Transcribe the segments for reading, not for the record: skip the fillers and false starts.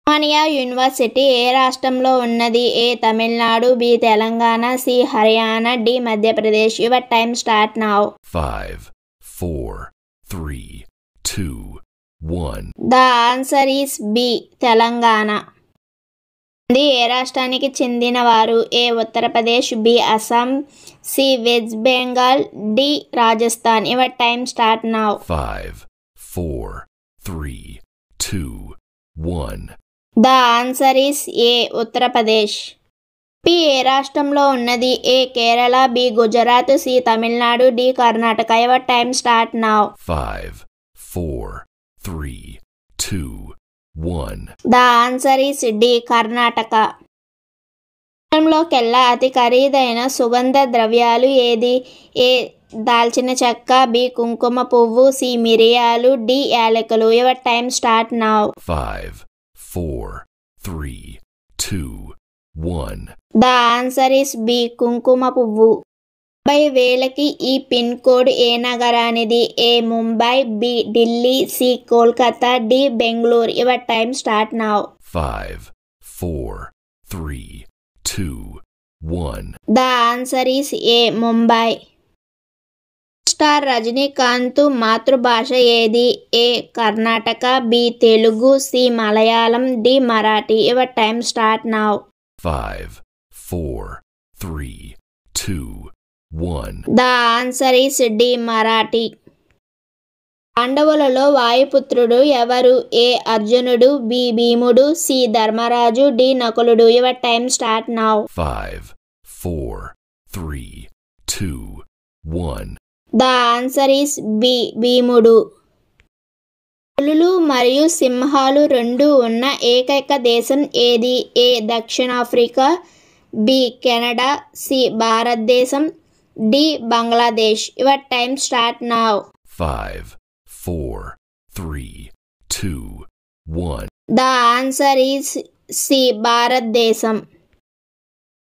Osmania university ఏ రాష్ట్రంలో ఉన్నది? A Tamil Nadu, B Telangana, C Haryana, D Madhya Pradesh. Your time start now. 5, 4, 3, 2, 1. The answer is B Telangana. ఏ రాష్ట్రానికి చెందినవారు? A Uttar Pradesh, B Assam, C West Bengal, D Rajasthan. Your time start now. 5, 4, 3, 2, 1. The answer is A Uttar Pradesh. పి ఏ రాష్ట్రంలో ఉన్నది? A Kerala, B Gujarat, C Tamil Nadu, D Karnataka. Your time start now. 5, 4, 3, 2, 1. The answer is D Karnataka. రాష్ట్రంలోకెల్లా అతి ఖరీదైన సుగంధ ద్రవ్యాలు ఏది? ఏ దాల్చిన చెక్క, బి కుంకుమ పువ్వు, సి మిరియాలు, డి యాలకులు. Your time start now. 5, 4, 3, 2, 1. The answer is B కుంకుమ పువ్వు. 50,000కి ఈ పిన్ కోడ్ ఏ నగరానిది? A Mumbai, B Delhi, C Kolkata, D Bengaluru. Your time start now. 5, 4, 3, 2, 1. The answer is A Mumbai. Star Rajinikanth మాతృభాష ఏది? A Karnataka, B Telugu, C Malayalam, D Marathi. Your time start now. 5, 4, 3, 2, 1. The answer is D Marathi. పాండవులలో వాయుపుత్రుడు ఎవరు? ఏ అర్జునుడు, బి భీముడు, సి ధర్మరాజు, డి నకులుడు. Your time start now. 5, 4, 3, 2, 1. The answer is B భీముడు. పులులు మరియు సింహాలు రెండు ఉన్న ఏకైక దేశం ఏది? ఏ దక్షిణాఫ్రికా, బి కెనడా, సి భారతదేశం, D Bangladesh. Your time start now. 5, 4, 3, 2, 1. The answer is C భారతదేశం.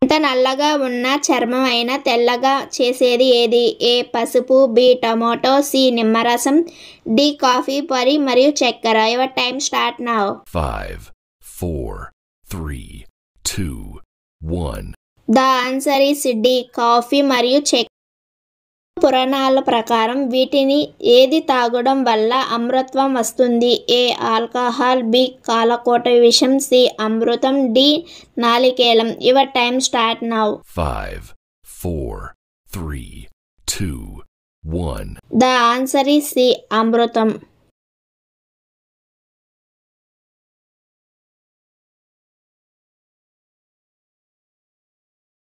ఎంత నల్లగా ఉన్న చర్మం అయినా తెల్లగా చేసేది ఏది? ఏ పసుపు, బి టమాటో, సి నిమ్మరసం, డి కాఫీ పొడి మరియు చక్కెర. Your time start now. 5, 4, 3, 2, 1. The answer is D coffee మరియు చక్కెర. పురాణాల ప్రకారం వీటిని ఏది తాగడం వల్ల అమృతత్వం వస్తుంది? ఏ ఆల్కహాల్, బి కాలకోట విషం, సి అమృతం, డి నాలికేలం. Your time start now. 5, 4, 3, 2, 1. The answer is C Amrutham.